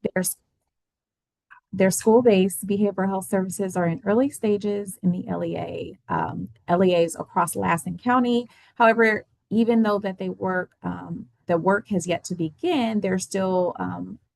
There's Their school-based behavioral health services are in early stages in the LEA, LEAs across Lassen County. However, even though that the work has yet to begin, there's still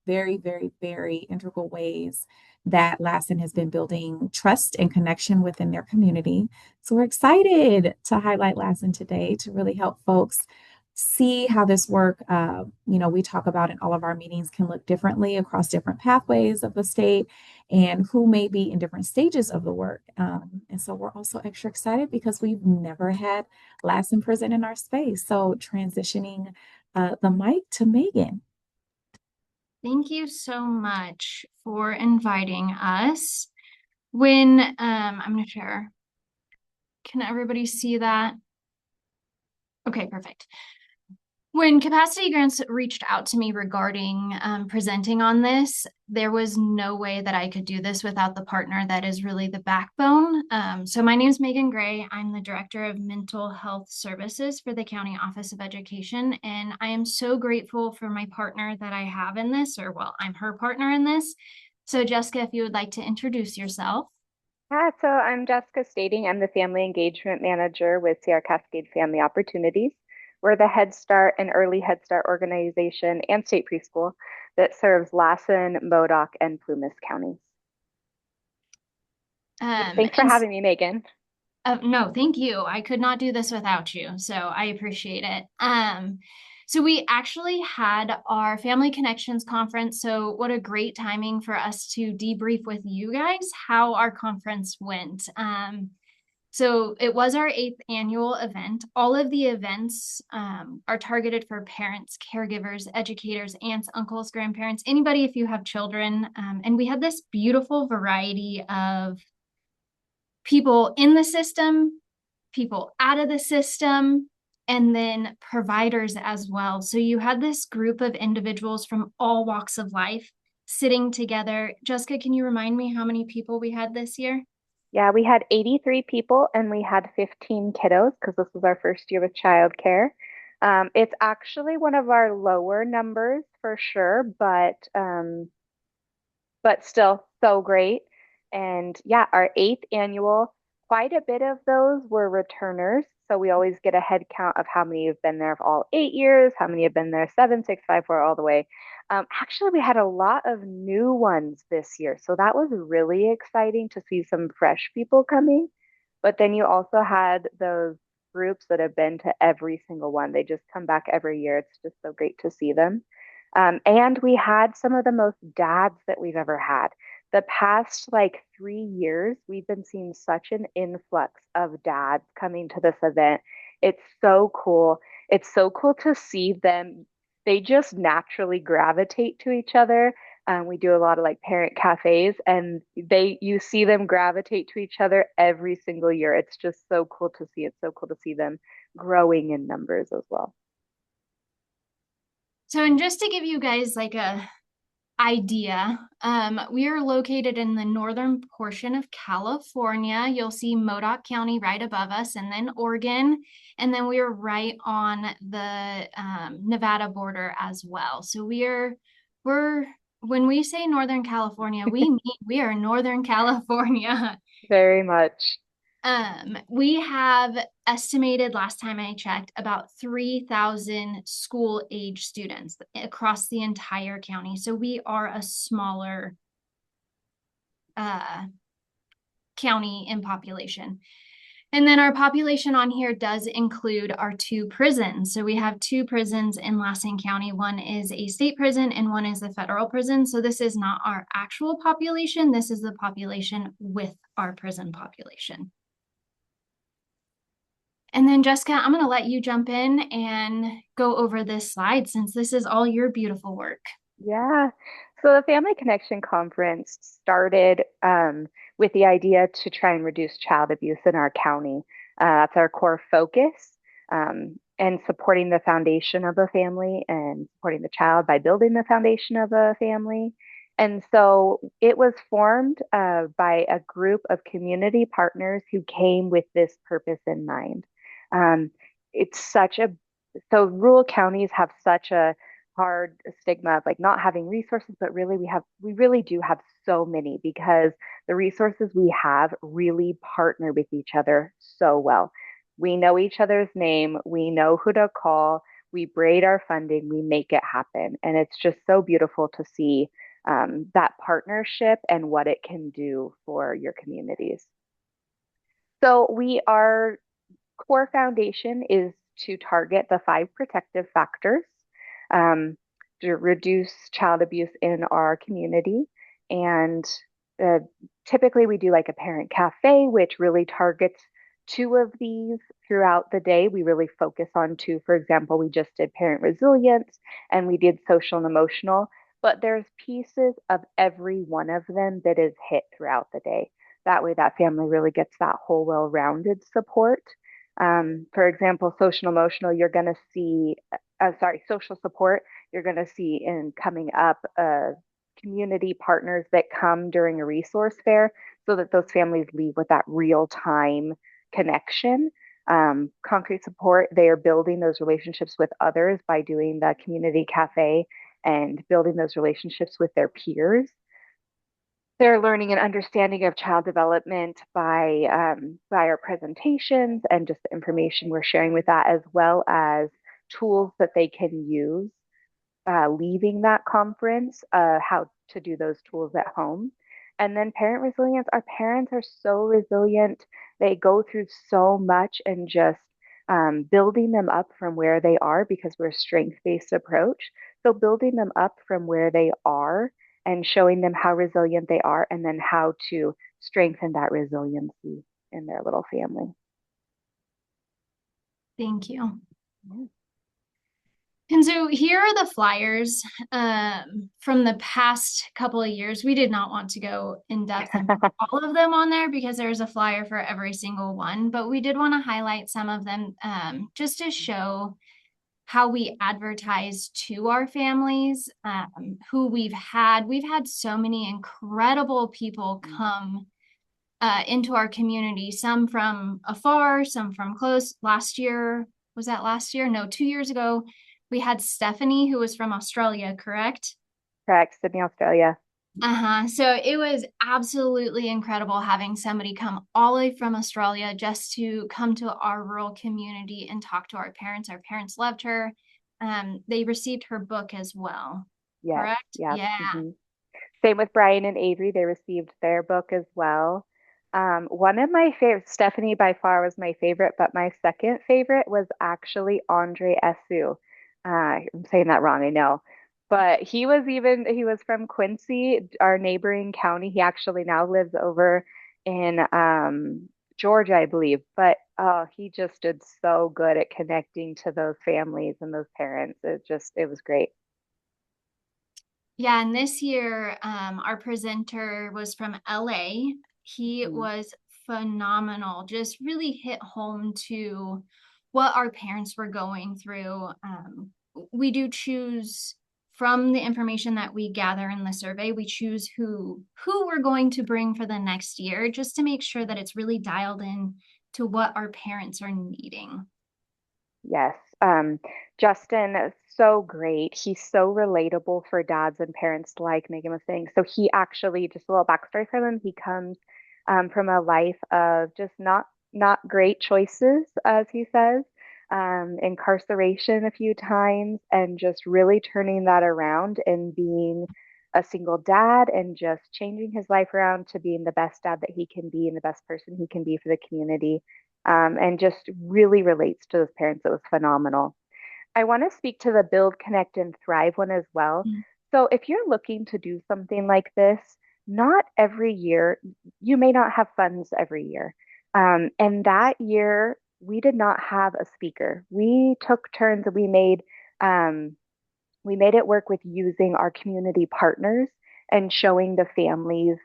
very, very, very integral ways that Lassen has been building trust and connection within their community. So we're excited to highlight Lassen today to really help folks see how this work, we talk about in all of our meetings can look differently across different pathways of the state and who may be in different stages of the work. And so we're also extra excited because we've never had Lassen present in our space. So transitioning the mic to Megan. Thank you so much for inviting us. I'm going to share. Can everybody see that? Okay, perfect. When Capacity Grants reached out to me regarding presenting on this, there was no way that I could do this without the partner that is really the backbone. So my name is Megan Gray. I'm the Director of Mental Health Services for the County Office of Education. And I am so grateful for my partner that I have in this, I'm her partner in this. So Jessica, if you would like to introduce yourself. Yeah, so I'm Jessica Stading. I'm the Family Engagement Manager with Sierra Cascade Family Opportunities. We're the Head Start and Early Head Start organization and state preschool that serves Lassen, Modoc, and Plumas counties. Thanks for And having me, Megan. No, thank you. I could not do this without you, so I appreciate it. So we actually had our Family Connections conference. So what a great timing for us to debrief with you guys how our conference went. So it was our 8th annual event. All of the events are targeted for parents, caregivers, educators, aunts, uncles, grandparents, anybody if you have children. And we had this beautiful variety of people in the system, people out of the system, and then providers as well. So you had this group of individuals from all walks of life sitting together. Jessica, can you remind me how many people we had this year? Yeah, we had 83 people and we had 15 kiddos because this was our first year with childcare. It's actually one of our lower numbers for sure, but still so great. And yeah, our 8th annual, quite a bit of those were returners. So we always get a head count of how many have been there for all 8 years, how many have been there 7, 6, 5, 4, all the way. Actually, we had a lot of new ones this year. So that was really exciting to see some fresh people coming. But then you also had those groups that have been to every single one. They just come back every year. It's just so great to see them. And we had some of the most dads that we've ever had. The past like 3 years, we've been seeing such an influx of dads coming to this event. It's so cool. It's so cool to see them. They just naturally gravitate to each other. We do a lot of like parent cafes, and you see them gravitate to each other every single year. It's just so cool to see. It's so cool to see them growing in numbers as well. So, and just to give you guys like a idea, we are located in the northern portion of California. You'll see Modoc County right above us, and then Oregon, and then we are right on the Nevada border as well. So we're when we say Northern California, we mean we are Northern California. Very much. We have estimated last time I checked about 3,000 school age students across the entire county. So we are a smaller uh, county in population. And then our population on here does include our 2 prisons. So we have 2 prisons in Lassen County. One is a state prison and one is a federal prison. So this is not our actual population. This is the population with our prison population. And then Jessica, I'm going to let you jump in and go over this slide since this is all your beautiful work. Yeah. So the Family Connection Conference started with the idea to try and reduce child abuse in our county. That's our core focus, and supporting the foundation of a family and supporting the child by building the foundation of a family. And so it was formed by a group of community partners who came with this purpose in mind. Um, it's such a, so rural counties have such a hard stigma of like not having resources, but really we really do have so many because the resources we have really partner with each other so well. We know each other's name, we know who to call, we braid our funding, we make it happen. And it's just so beautiful to see that partnership and what it can do for your communities. So our core foundation is to target the 5 protective factors um, to reduce child abuse in our community. And uh, typically we do like a parent cafe, which really targets 2 of these throughout the day. We really focus on two. For example, we just did parent resilience and we did social and emotional, but there's pieces of every one of them that is hit throughout the day. That way, that family really gets that whole well rounded support. For example, social emotional, you're going to see, social support, you're going to see in coming up community partners that come during a resource fair so that those families leave with that real time connection. Concrete support, they are building those relationships with others by doing the community cafe and building those relationships with their peers. They're learning an understanding of child development by our presentations and just the information we're sharing with that, as well as tools that they can use leaving that conference, how to do those tools at home. And then parent resilience, our parents are so resilient. They go through so much and just building them up from where they are because we're a strength-based approach. So building them up from where they are and showing them how resilient they are and then how to strengthen that resiliency in their little family. Thank you. And so here are the flyers from the past couple of years. We did not want to go in depth and put all of them on there because there's a flyer for every single one, but we did want to highlight some of them just to show how we advertise to our families, who we've had. We've had so many incredible people come into our community, some from afar, some from close. Last year, was that last year? No, 2 years ago, we had Stephanie, who was from Australia, correct? Correct, Sydney, Australia. So it was absolutely incredible having somebody come all the way from Australia just to come to our rural community and talk to our parents. Our parents loved her. They received her book as well, Yes, correct? yeah. Yeah. Same with Brian and Avery. They received their book as well. One of my favorite, Stephanie by far was my favorite, but my second favorite was actually Andre Esu. I'm saying that wrong, I know. But he was from Quincy, our neighboring county. He actually now lives over in Georgia, I believe. But he just did so good at connecting to those families and those parents. It was great. Yeah, and this year, our presenter was from LA. He Mhm. was phenomenal, just really hit home to what our parents were going through. We do choose from the information that we gather in the survey, we choose who we're going to bring for the next year, just to make sure that it's really dialed in to what our parents are needing. Yes. Justin is so great. He's so relatable for dads and parents, like Megan was saying. So he actually, just a little backstory from him, he comes from a life of just not great choices, as he says, incarceration a few times, and just really turning that around and being a single dad and just changing his life around to being the best dad that he can be and the best person he can be for the community and just really relates to those parents. It was phenomenal. I want to speak to the Build, Connect, and Thrive one as well. Mm. So, if you're looking to do something like this, not every year, you may not have funds every year. And that year, we did not have a speaker. We took turns and we made it work with using our community partners and showing the families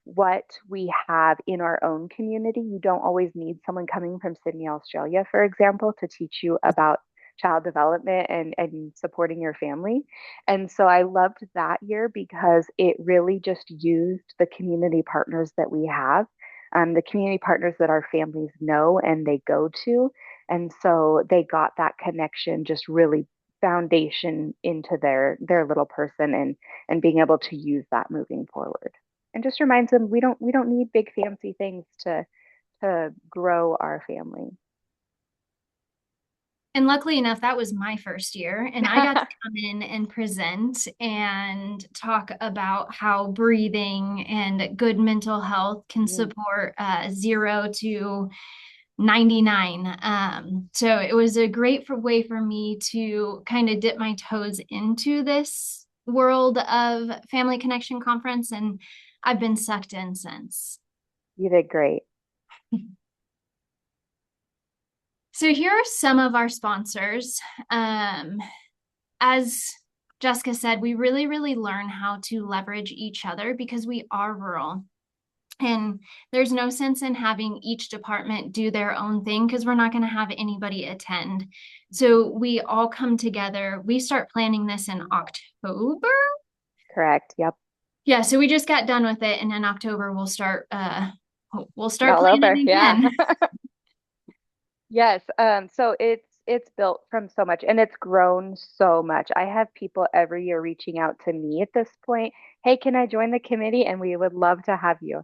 what we have in our own community. You don't always need someone coming from Sydney, Australia, for example, to teach you about child development and supporting your family. And so I loved that year because it really just used the community partners that we have, the community partners that our families know and they go to. And so they got that connection just really foundation into their little person and being able to use that moving forward. And just reminds them we don't need big fancy things to grow our family. And luckily enough, that was my first year, and I got to come in and present and talk about how breathing and good mental health can Mm, support 0 to 99. So it was a great way for me to kind of dip my toes into this world of Family Connection Conference, and I've been sucked in since. you did great. So here are some of our sponsors. As Jessica said, we really, really learn how to leverage each other because we are rural. And there's no sense in having each department do their own thing because we're not going to have anybody attend. So we all come together. We start planning this in October. Correct. Yep. Yeah, so we just got done with it, and in October we'll start All over. planning Yeah. again. Yes. So it's built from so much and it's grown so much. I have people every year reaching out to me at this point. Hey, can I join the committee? And we would love to have you.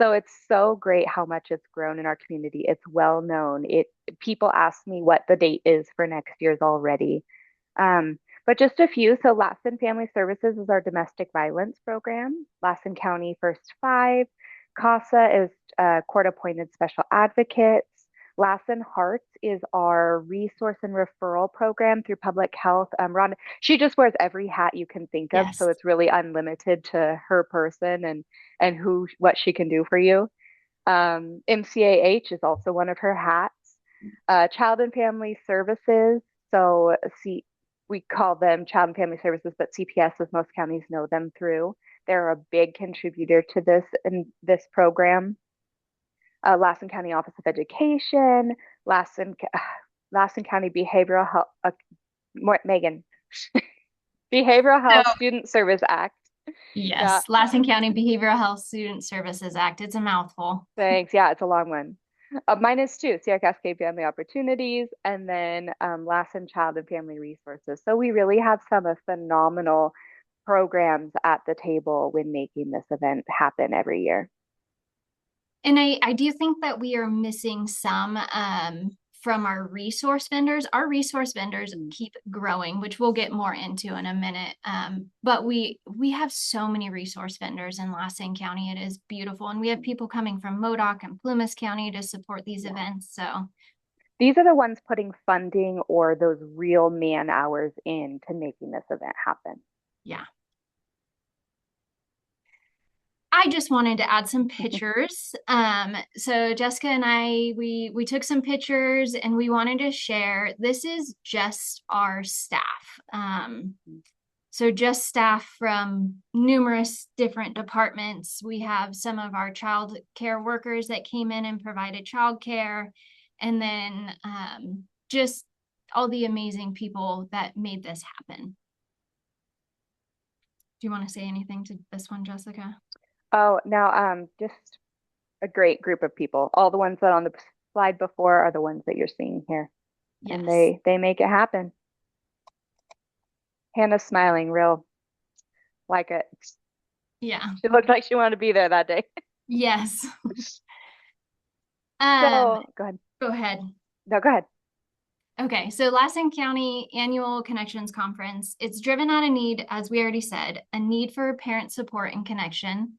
So it's so great how much it's grown in our community. It's well known. It people ask me what the date is for next year's already. But just a few. So Lassen Family Services is our domestic violence program. Lassen County First Five. CASA is court appointed special advocates. Lassen Hearts is our resource and referral program through public health. Rhonda, she just wears every hat you can think of, so Yes. it's really unlimited to her person and who what she can do for you. MCAH is also one of her hats. Child and Family Services, so see, we call them Child and Family Services, but CPS, as most counties know them through. They're a big contributor to this in this program. Lassen County Office of Education, Lassen, Lassen County Behavioral Health, Megan, Behavioral So Health Student Service Act. Yeah, yes, Lassen County Behavioral Health Student Services Act. It's a mouthful. thanks. Yeah, it's a long one. Mine is too, Sierra Cascade Family Opportunities, and then Lassen Child and Family Resources. So we really have some phenomenal programs at the table when making this event happen every year. And I do think that we are missing some from our resource vendors. Our resource vendors keep growing, which we'll get more into in a minute. But we have so many resource vendors in Lassen County. It is beautiful. And we have people coming from Modoc and Plumas County to support these events. So These are the ones putting funding or those real man hours into making this event happen. yeah. I just wanted to add some pictures. So Jessica and I, we took some pictures and we wanted to share. This is just our staff. So just staff from numerous different departments. We have some of our child care workers that came in and provided child care, and then just all the amazing people that made this happen. Do you want to say anything to this one, Jessica? Oh, now just a great group of people. All the ones that on the slide before are the ones that you're seeing here. And Yes. they make it happen. Hannah's smiling real like it. Yeah. She looked like she wanted to be there that day. Yes. So go ahead. Go ahead. No, go ahead. Okay, so Lassen County Annual Connections Conference, it's driven out a need, as we already said, a need for parent support and connection.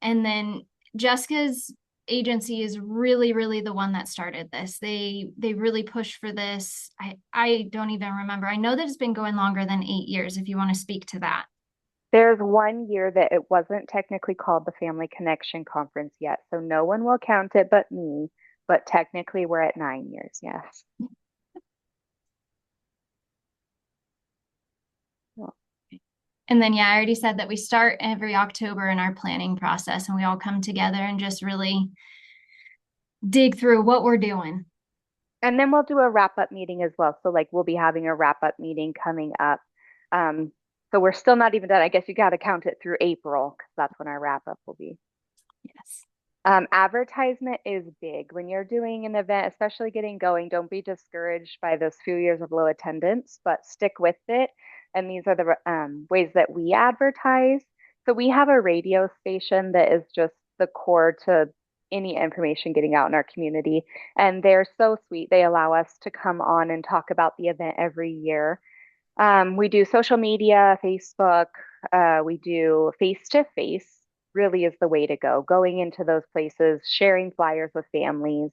And then Jessica's agency is really, really the one that started this. They really pushed for this. I don't even remember. I know that it's been going longer than 8 years, if you want to speak to that. There's one year that it wasn't technically called the Family Connection Conference yet. So no one will count it but me. But technically we're at 9 years, yes. And then, yeah, I already said that we start every October in our planning process and we all come together and just really dig through what we're doing. And then we'll do a wrap up meeting as well. So like we'll be having a wrap up meeting coming up. So we're still not even done. I guess you got to count it through April because that's when our wrap up will be. Yes. Advertisement is big. When you're doing an event, especially getting going, don't be discouraged by those few years of low attendance, but stick with it. And these are the ways that we advertise. So we have a radio station that is just the core to any information getting out in our community. And they're so sweet. They allow us to come on and talk about the event every year. We do social media, Facebook, we do face to face, really is the way to go. Going into those places, sharing flyers with families,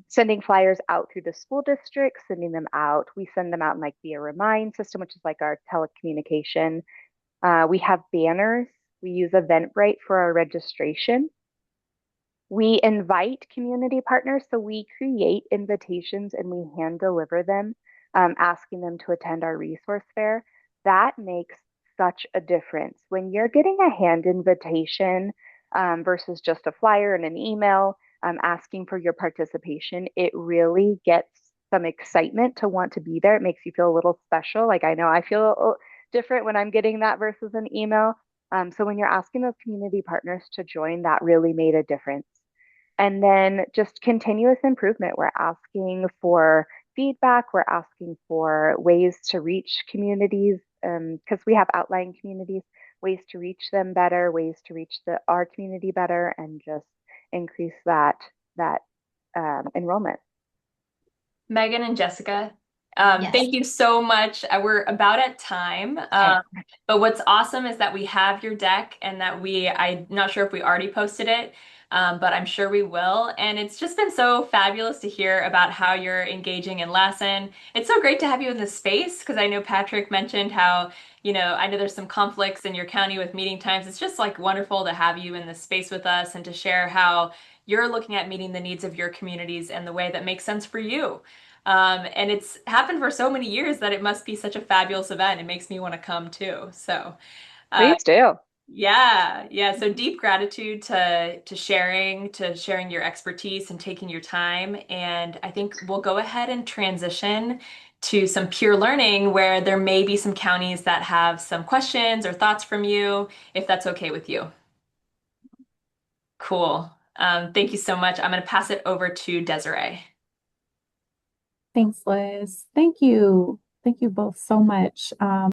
sending flyers out through the school district, sending them out. We send them out in like via Remind system, which is like our telecommunication. We have banners. We use Eventbrite for our registration. We invite community partners, so we create invitations and we hand deliver them, asking them to attend our resource fair. That makes such a difference. When you're getting a hand invitation versus just a flyer and an email asking for your participation, it really gets some excitement to want to be there. It makes you feel a little special. Like I know I feel different when I'm getting that versus an email. So when you're asking those community partners to join, that really made a difference. And then just continuous improvement. We're asking for feedback. We're asking for ways to reach communities because we have outlying communities, ways to reach them better, ways to reach our community better, and just increase that enrollment. Megan and Jessica, Yes. thank you so much. We're about at time. Okay. But what's awesome is that we have your deck and that I'm not sure if we already posted it, but I'm sure we will. And it's just been so fabulous to hear about how you're engaging in Lassen. It's so great to have you in this space because I know Patrick mentioned how, I know there's some conflicts in your county with meeting times. It's just like wonderful to have you in this space with us and to share how you're looking at meeting the needs of your communities in the way that makes sense for you. And it's happened for so many years that it must be such a fabulous event. It makes me want to come too. So, uh, Please do. yeah, yeah. So deep gratitude to sharing your expertise and taking your time. And I think we'll go ahead and transition to some peer learning where there may be some counties that have some questions or thoughts from you, if that's okay with you. Cool. Thank you so much. I'm going to pass it over to Desiree. Thanks, Liz. Thank you. Thank you both so much.